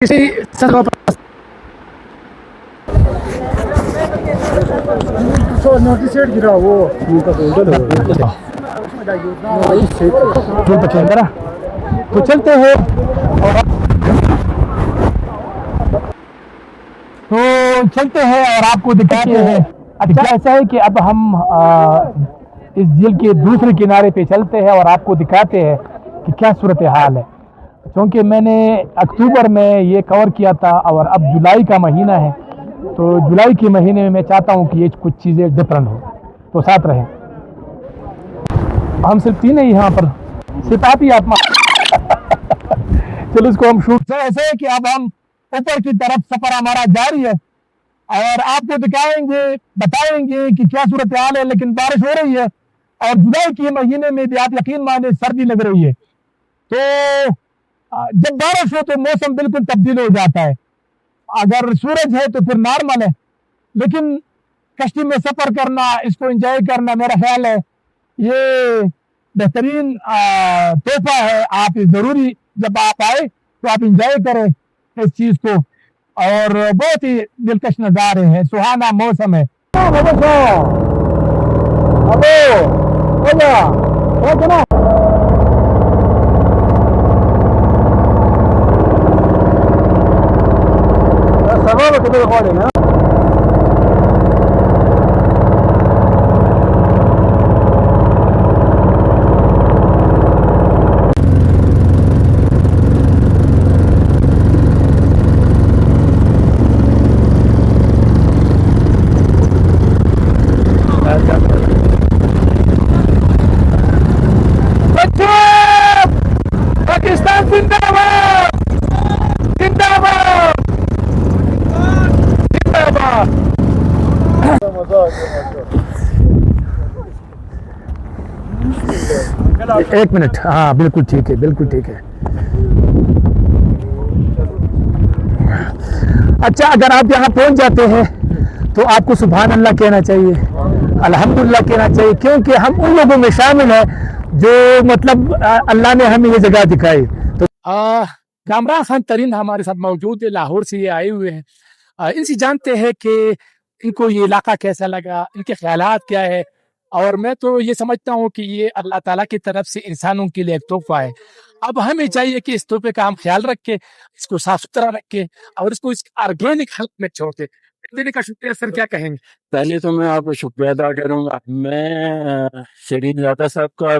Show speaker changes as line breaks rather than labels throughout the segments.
تو چلتے ہیں اور آپ کو دکھاتے ہیں. اچھا ایسا ہے کہ اب ہم اس جھیل کے دوسرے کنارے پہ چلتے ہیں اور آپ کو دکھاتے ہیں کہ کیا صورتحال ہے. کیونکہ میں نے اکتوبر میں یہ کور کیا تھا اور اب جولائی کا مہینہ ہے، تو جولائی کے مہینے میں چاہتا ہوں کہ یہ کچھ چیزیں ڈفرنٹ ہو، تو ساتھ رہیں. ہم صرف تین ہی یہاں پر، صرف آپ ہی آپ. چلو اس کو ہم شوٹ ایسے ہے کہ اب ہم اوپر کی طرف سفر ہمارا جاری ہے اور آپ کو دکھائیں گے، بتائیں گے کہ کیا صورتحال ہے. لیکن بارش ہو رہی ہے اور جولائی کے مہینے میں بھی آپ یقین مانیں سردی لگ رہی ہے. تو جب بارش ہو تو موسم بالکل تبدیل ہو جاتا ہے. اگر سورج ہے تو پھر نارمل ہے، لیکن کشتی میں سفر کرنا، اس کو انجوائے کرنا، میرا خیال ہے یہ بہترین تحفہ ہے. آپ ضروری جب آپ آئے تو آپ انجوائے کریں اس چیز کو، اور بہت ہی دلکش نظارے ہیں، سہانا موسم ہے. پاکستان زندہ باد، زندہ باد، زندہ باد. ایک منٹ، ہاں بالکل ٹھیک ہے، بالکل ٹھیک ہے. اچھا اگر آپ یہاں پہنچ جاتے ہیں تو آپ کو سبحان اللہ کہنا چاہیے، الحمدللہ کہنا چاہیے، کیونکہ ہم ان لوگوں میں شامل ہیں جو مطلب اللہ نے ہمیں یہ جگہ دکھائی. تو کامران خان ترین ہمارے ساتھ موجود ہے، لاہور سے یہ آئے ہوئے ہیں. ان سے جانتے ہیں کہ ان کو یہ علاقہ کیسا لگا، ان کے خیالات کیا ہے. اور میں تو یہ سمجھتا ہوں کہ یہ اللہ تعالیٰ کی طرف سے انسانوں کے لیے ایک تحفہ ہے. اب ہمیں چاہیے کہ اس تحفے کا ہم خیال رکھیں، اس کو صاف ستھرا رکھیں اور اس کو اس آرگینک حالت میں چھوڑ دیں. دینے کا شکریہ. سر کیا کہیں گے؟
پہلے تو میں آپ کو شکریہ ادا کروں گا. میں شرین زادہ صاحب کا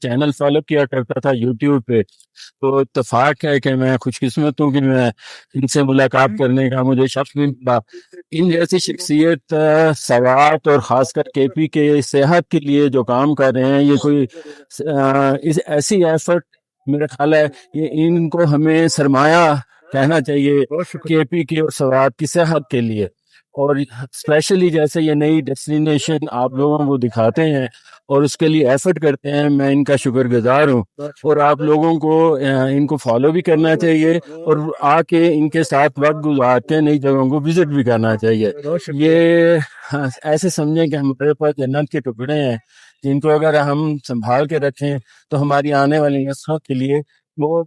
چینل فالو کیا کرتا تھا یوٹیوب پہ، تو اتفاق ہے کہ میں خوش قسمت ہوں کہ میں ان سے ملاقات کرنے کا مجھے شرف بھی ملا. ان جیسی شخصیت سوات اور خاص کر کے پی کے صحت کے لیے جو کام کر رہے ہیں، یہ کوئی ایسی ایفرٹ میرا خیال ہے یہ ان کو ہمیں سرمایہ کہنا چاہیے کے پی کے اور سوات کی صحت کے لیے. اور اسپیشلی جیسے یہ نئی ڈیسٹینیشن آپ لوگوں کو دکھاتے ہیں اور اس کے لیے ایفرٹ کرتے ہیں، میں ان کا شکر گزار ہوں. اور آپ لوگوں کو ان کو فالو بھی کرنا چاہیے اور آ کے ان کے ساتھ وقت گزار کے نئی جگہوں کو وزٹ بھی کرنا چاہیے. یہ ایسے سمجھیں کہ ہمارے پاس جنت کے ٹکڑے ہیں جن کو اگر ہم سنبھال کے رکھیں تو ہماری آنے والی نسلوں کے لیے وہ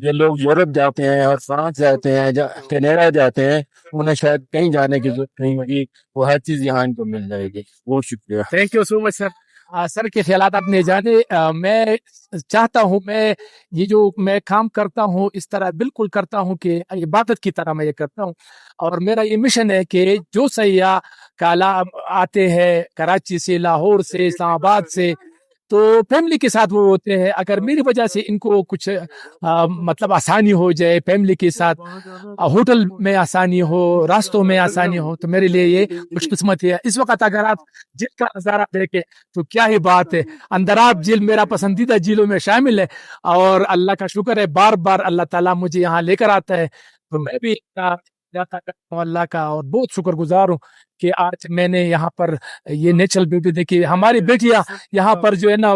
جو لوگ یورپ جاتے ہیں اور فرانس جاتے ہیں، کینیڈا جاتے ہیں، انہیں شاید کہیں جانے کی ضرورت نہیں ہوگی، وہ ہر چیز یہاں ان کو مل جائے گی. بہت شکریہ.
تھینک یو سو مچ سر. سر کے خیالات آپ نے جانے. میں چاہتا ہوں میں یہ جو میں کام کرتا ہوں اس طرح بالکل کرتا ہوں کہ عبادت کی طرح میں یہ کرتا ہوں. اور میرا یہ مشن ہے کہ جو سیاح کالا آتے ہیں کراچی سے، لاہور سے، اسلام آباد سے، تو فیملی کے ساتھ وہ ہوتے ہیں. اگر میری وجہ سے ان کو کچھ مطلب آسانی ہو جائے، فیملی کے ساتھ ہوٹل میں آسانی ہو، راستوں میں آسانی ہو، تو میرے لیے یہ خوش قسمت ہے. اس وقت اگر آپ جھیل کا نظارہ دیکھیں تو کیا ہی بات ہے. اندراب جھیل میرا پسندیدہ جھیلوں میں شامل ہے اور اللہ کا شکر ہے بار بار اللہ تعالیٰ مجھے یہاں لے کر آتا ہے. تو میں بھی کرتا ہوں اللہ کا اور بہت شکر گزار ہوں کہ آج میں نے یہاں پر یہ نیچرل بیوٹی دیکھی. ہماری بیٹیاں یہاں پر جو ہے نا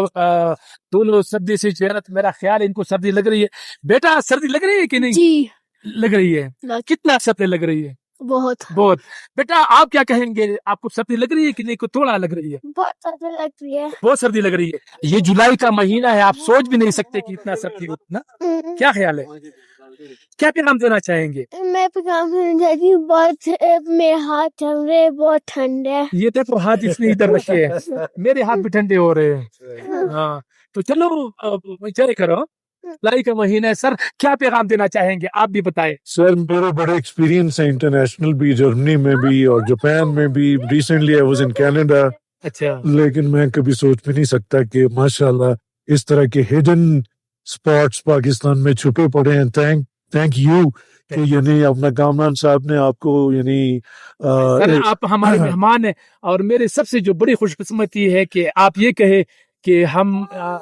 دونوں سردی سے جو ہے نا، میرا خیال ان کو سردی لگ رہی ہے. بیٹا سردی لگ رہی ہے کہ نہیں؟
جی
لگ رہی ہے. کتنا سردی لگ رہی ہے؟
بہت
بہت. بیٹا آپ کیا کہیں گے، آپ کو سردی لگ رہی ہے کہ نہیں، کو تھوڑا لگ رہی ہے؟
بہت سردی لگ رہی ہے.
بہت سردی لگ رہی ہے. یہ جولائی کا مہینہ ہے، آپ سوچ بھی نہیں سکتے کہ اتنا سردی ہو نا. کیا خیال ہے؟ क्या पैगाम देना चाहेंगे?
मैं पैगाम देना चाहती हूँ, बहुत मेरे हाथ ठंड रहे, बहुत ठंड है।
ये देखो हाथ इसने इधर रखे हैं, मेरे हाथ भी ठंडे हो रहे हैं। हाँ तो चलो एंजॉय करो, लाई का महीना है। सर क्या पैगाम देना चाहेंगे, आप भी बताएं।
सर मेरा बड़ा एक्सपीरियंस है इंटरनेशनल भी, जर्मनी में भी और जापान में भी। Recently I was in Canada,
अच्छा
लेकिन मैं कभी सोच भी नहीं सकता कि माशाल्लाह इस तरह के हिडन स्पॉट्स पाकिस्तान में छुपे पड़े हैं। थैंक यू कि यानी अपना कामरान साहब ने आपको यानी
सर आप हमारे मेहमान हैं, और मेरे सबसे जो बड़ी खुशकिस्मती है कि आप ये कहे कि हम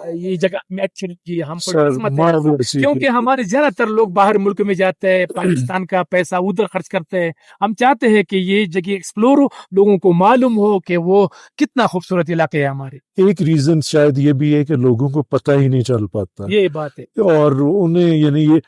ये जगह में एक्चुअली हम क्योंकि हमारे ज्यादातर लोग बाहर मुल्क में जाते हैं, पाकिस्तान का पैसा उधर खर्च करते हैं। हम चाहते हैं कि ये जगह एक्सप्लोर हो, लोगों को मालूम हो कि वो कितना खूबसूरत इलाके है हमारे।
एक रीजन शायद ये भी है कि लोगों को पता ही नहीं चल पाता,
ये बात है,
और उन्हें यानी ये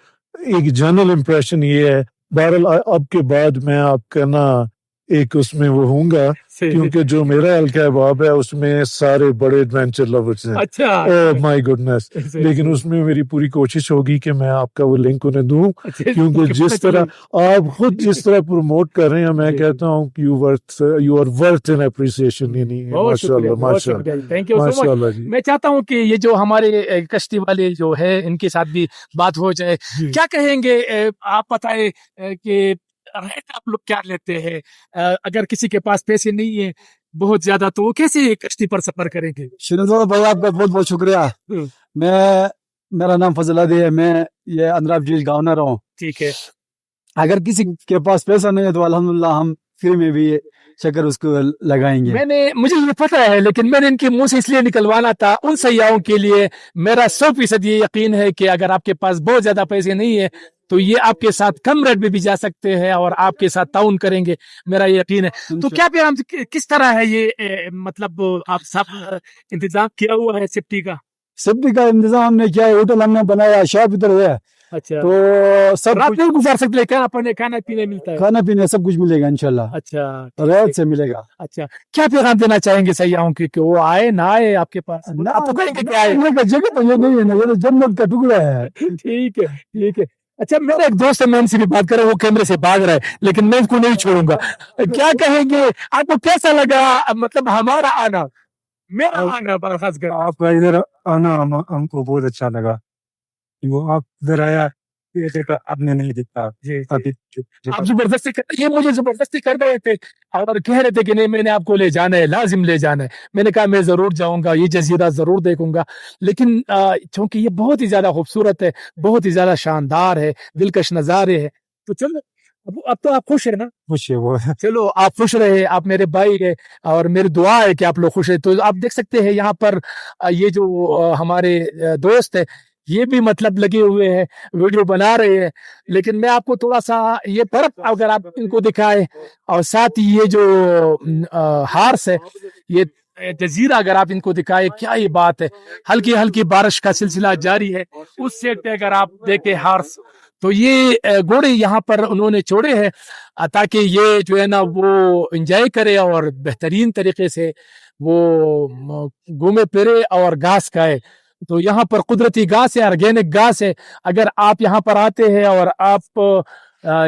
एक जनरल इम्प्रेशन ये है। बहरहाल अब के बाद मैं आपका ना एक उसमें वो होऊंगा, क्योंकि जो मेरा अलकाबाब है उसमें सारे बड़े एडवेंचर लवर्स हैं।
अच्छा
ओह माय गुडनेस, लेकिन उसमें मेरी पूरी कोशिश होगी कि मैं आपका वो लिंक उन्हें दूं, क्योंकि जिस तरह आप खुद जिस तरह प्रमोट कर रहे हैं, मैं कहता हूं कि you are worth an appreciation. माशाल्लाह माशाल्लाह,
थैंक यू सो मच। मैं चाहता हूं कि ये जो हमारे कश्ती वाले जो है इनके साथ भी बात हो जाए। क्या कहेंगे आप बताएं कि रेट आप लोग क्या लेते हैं? अगर किसी के पास पैसे नहीं है बहुत ज्यादा, तो वो कैसे कश्ती पर सफर करेंगे?
शिनोज़ो भाई आपका बहुत बहुत शुक्रिया। मेरा नाम फजलादी है, मैं ये अंद्राब झील का ओनर हूँ।
ठीक है,
अगर किसी के पास पैसा नहीं है तो अल्हम्दुलिल्लाह हम फ्री में भी चक्कर उसको लगाएंगे।
मुझे ये पता है, लेकिन मैंने इनके मुंह से इसलिए निकलवाना था उन सयाहों के लिए। मेरा 100% ये यकीन है कि अगर आपके पास बहुत ज्यादा पैसे नहीं है तो ये आपके साथ कम रेट में भी जा सकते हैं और आपके साथ ताउन करेंगे, मेरा ये यकीन है। तो क्या पैगाम किस तरह है ये मतलब आप सब इंतजाम किया हुआ है सेफ्टी का?
सेफ्टी का इंतजाम हमने किया है, होटल हमने बनाया, शॉप इधर है।
अच्छा,
तो सब
रात में गुजार सकते हैं, खाना पीने मिलता है?
खाना पीने सब कुछ मिलेगा इंशाल्लाह।
अच्छा,
रात से मिलेगा।
अच्छा, क्या पैगाम देना चाहेंगे सयाहों की कि वो आए ना आए आपके पास?
आप तो कहेंगे क्या है, जगह तो ये नहीं है ना, ये तो जन्नत का टुकड़ा है।
ठीक है ठीक है। अच्छा, मेरा एक दोस्त है, मैं उनसे भी बात कर रहा हूँ, वो कैमरे से भाग रहा है, लेकिन मैं इसको नहीं छोड़ूंगा। क्या कहेंगे, आपको कैसा लगा मतलब हमारा आना, मेरा आना बर्खास्त कर?
आपका इधर आना हमको बहुत अच्छा लगा। वो आप इधर आया, ये देखा आपने नहीं देखा।
आप जबरदस्ती ये मुझे जबरदस्ती कर रहे थे और कह रहे थे कि नहीं मैंने आपको ले जाना है, लाजिम ले जाना है। मैंने कहा मैं जरूर जाऊंगा, ये जजीरा जरूर देखूंगा, लेकिन क्योंकि ये बहुत ही ज्यादा खूबसूरत है, बहुत ही ज्यादा शानदार है, दिलकश नजारे है, तो चलो अब तो आप खुश है ना?
खुश है वो।
चलो आप खुश रहे, आप मेरे भाई है और मेरी दुआ है कि आप लोग खुश है। तो आप देख सकते हैं यहाँ पर ये जो हमारे दोस्त है ये भी मतलब लगे हुए हैं, वीडियो बना रहे हैं। लेकिन मैं आपको थोड़ा सा ये बर्फ अगर आप इनको दिखाए और साथ ही ये जो हार्स है, ये जजीरा अगर आप इनको दिखाए, क्या ये बात है। हल्की हल्की बारिश का सिलसिला जारी है, उस सेट पे अगर आप देखें हार्स, तो ये घोड़े यहाँ पर उन्होंने छोड़े हैं ताकि ये जो है ना वो एंजॉय करे और बेहतरीन तरीके से वो घूमे फिरे और घास खाए। तो यहाँ पर कुदरती घास है, ऑर्गेनिक घास है। अगर आप यहाँ पर आते हैं और आप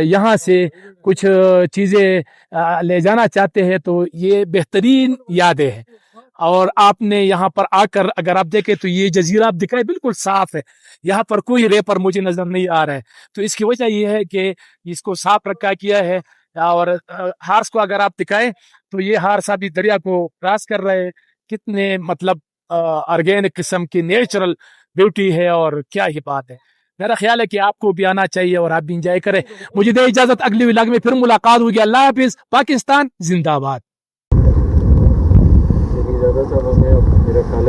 यहाँ से कुछ चीजें ले जाना चाहते हैं तो ये बेहतरीन यादें हैं। और आपने यहाँ पर आकर अगर आप देखें तो ये जजीरा आप दिखाए बिल्कुल साफ है, यहाँ पर कोई रेपर मुझे नजर नहीं आ रहा है। तो इसकी वजह ये है कि इसको साफ रखा किया है। और हार्स को अगर आप दिखाएं तो ये हार्स अभी दरिया को क्रॉस कर रहे हैं, कितने मतलब ऑर्गेनिक किस्म की नेचुरल ब्यूटी है, और क्या ही बात है। मेरा ख्याल है कि आपको भी आना चाहिए और आप भी इंजॉय करें। मुझे दे इजाजत, अगले व्लॉग में फिर मुलाकात होगी। अल्लाह हाफिज, पाकिस्तान जिंदाबाद।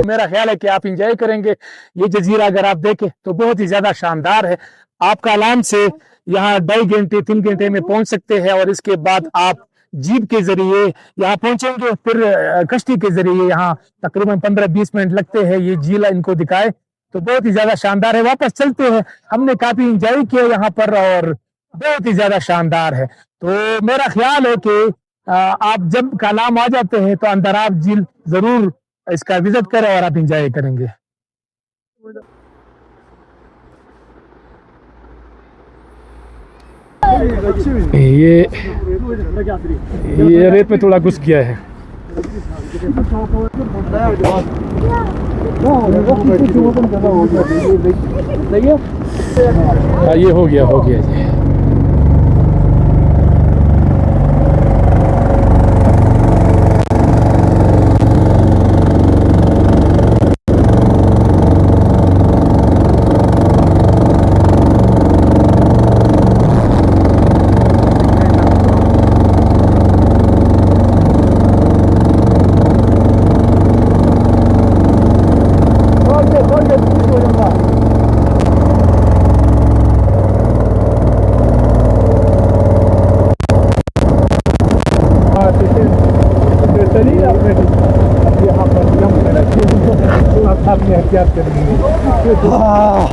मेरा ख्याल है कि आप इंजॉय करेंगे। ये जजीरा अगर आप देखें तो बहुत ही ज्यादा शानदार है। आप आराम से यहाँ 2.5 घंटे 3 घंटे में पहुंच सकते हैं और इसके बाद आप जीप के जरिए यहाँ पहुंचेंगे, फिर कश्ती के जरिए यहाँ तकरीबन 15-20 मिनट लगते हैं ये झील इनको दिखाए। तो बहुत ही ज्यादा शानदार है। वापस चलते हैं, हमने काफी इंजॉय किया यहाँ पर और बहुत ही ज्यादा शानदार है। तो मेरा ख्याल है कि आप जब कालाम आ जाते हैं तो अंदराब झील जरूर इसका विजिट करें और आप इंजॉय करेंगे। ये रेत में थोड़ा घुस गया है. हाँ ये हो गया जी.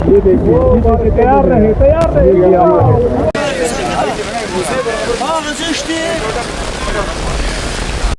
ये देखिए तैयार रहे
Machen Sie still!